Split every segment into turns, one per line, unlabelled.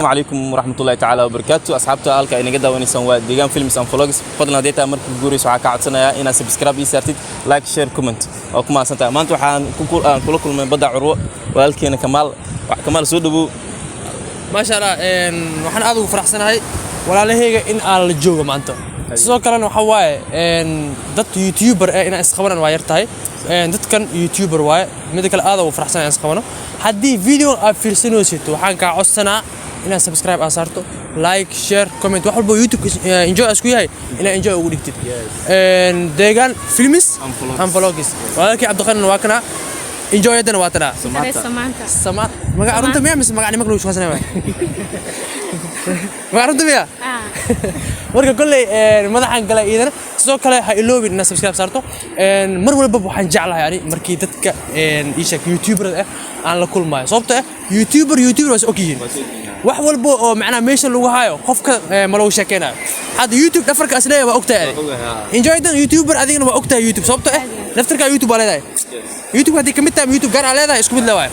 السلام عليكم ورحمة الله تعالى وبركاته أصحابته هالك إن قد ونسون وديجان فيلمز أم فلوجز فضلنا ديتا مركب جوري سواء كعدسنا إنا سبسكرايب يسارتيد لايك شير كومنت أو كمان سنتا ما أنتوا حان كل من بدأ عروق ولكن كمال سودبو
ما شاء الله waxaan aad ugu faraxsanahay walaalahayga in aan la joogo maanta sidoo kalena waxa waaye dad youtuber in ay isqabanaan waa yartahay dadkan youtuber waaye mid kale aad ugu faraxsanahay in isqabano hadii video aad fiirsanaysid waxaan ka codsanaa inaad subscribe aad saarto like share comment wax walba youtube enjoy asku yahay inaad enjoy ugu dhigtid deegaan films am vlogs walaalkii Cabdiqani waa kana enjoy yadana waa tada samaanta magaca runta miyaa mise magaca nimanka lagu shaqaysanaa magaca runta miyaa marka kulay madaxan kale iidana sidoo kale ha iloobin inaad subscribe saarto mar walba waxaan jeclahay ani markii dadka isha youtuber aan la kulmayo sababtoo ah youtuber waa ogyihiin wax walba oo macna meesha lagu hayo qofka ma lagu sheekeenayo hada youtube dhafarka asleeyahay waa ogtahay enjoy dan youtuber adigana waa ogtahay youtube sababtoo ah naftarka youtube waa leedahay youtube hadii kamid tahay youtube gaar leedahay isku mid leeyahay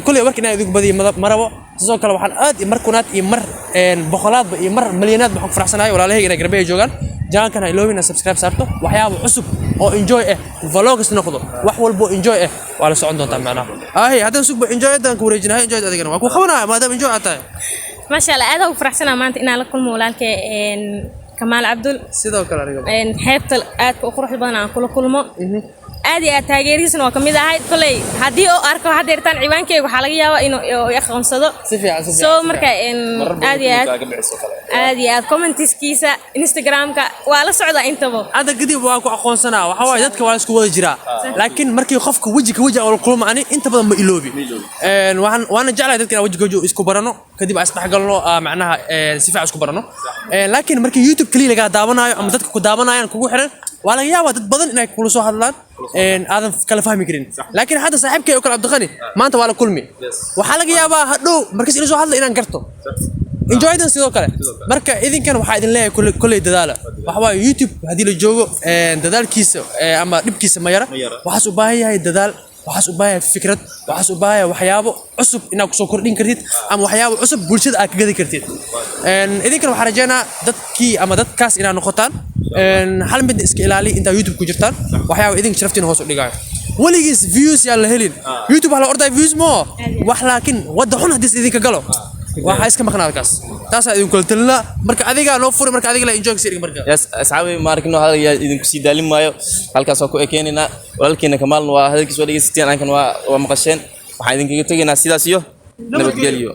kulay warkina idinku badiyo marabo sidoo kale waxaan aad markunaad iyo mar boqolaadba iyo mar milyanaad waxaan ku faraxsanahay walaalahayga inay garbeey joogan jaankan ha iloobina subscribe saarto waxyaabo cusub oo enjoy vlogs noqdo wax walba enjoy waa la socon doontaa macnaha hadan sugba enjoy dan ku wareejinahay enjoy adigana waa ku qabanaa maadaama enjoy aad
ما شاء الله أنا فرحسنا ما أنت إن على كل مولانك كمال عبدل
sidoo kale aniga
حيبت الآد وقروح البنا كل ما أدي أتاجريسنا وكميدا هاي كلي هدي أو أركو هدي رتان عيوانك وحلاقيها إنه يأخذ صدق سو مركا إن أدي كومنتس كيسة إنستغرام كا وعلى صعدة أنت بو
هذا قديم واقع أخواننا وحواي ذاتك ولا سكوا جرا لكن مركي يخفك وجهك أو الكلام عني أنت بدل ما إلوبي وأنا جعل ذاتك وجهك جو إسكوبرانو كدي أسمح قالوا معناها سفاح إسكوبرانو لكن مركي يوتيوب كلي لقى دابنا أم ذاتك كدابنا يعني كوجو حرن ولا يا بدل إنك كل سو هذلان آدم كلا فاهم كرين لكن هذا صاحبك يقول عبدالغني ما أنت ولا كل مي وحلاقي يا با هدو مركز إنه سو هذا إن قرته enjoy dan sidoo kale marka idinkan waxa idin leeyahay kulay dadaala waxa waa youtube hadii la joogo dadaalkiisa ama dhibkiisa ma yara waxaas u baahan yahay dadaal waxaas u baahan fikrad waxaas u baahan waxyaabo cusub inaad ku soo kordhin kartid ama waxyaabo cusub bulshada aad ka gadi kartid idinkan waxa rajaynaa dadkii ama dadkaas inaad noqotaan hal mid iska ilaali inta youtube ku jirtaan waxyaabo idin sharaftiin hoos u dhigayo waligiis views yaa la helin youtube waxa la orday views mo wax laakiin wada xun hadii idinka galo waxa iska maqnaadkaas taas idin kula talina marka adiga noo furi marka adiga la enjoy sirig marka
yes asxaabi ma arkino hada idinku sii daalin maayo halkaas oo ku ekeenina walaalkiina Kamaalna waa hadalkiis wada dhageysateen ankan waa maqasheen waxa idinkaga tageynaa sidaas iyo nabadgelyo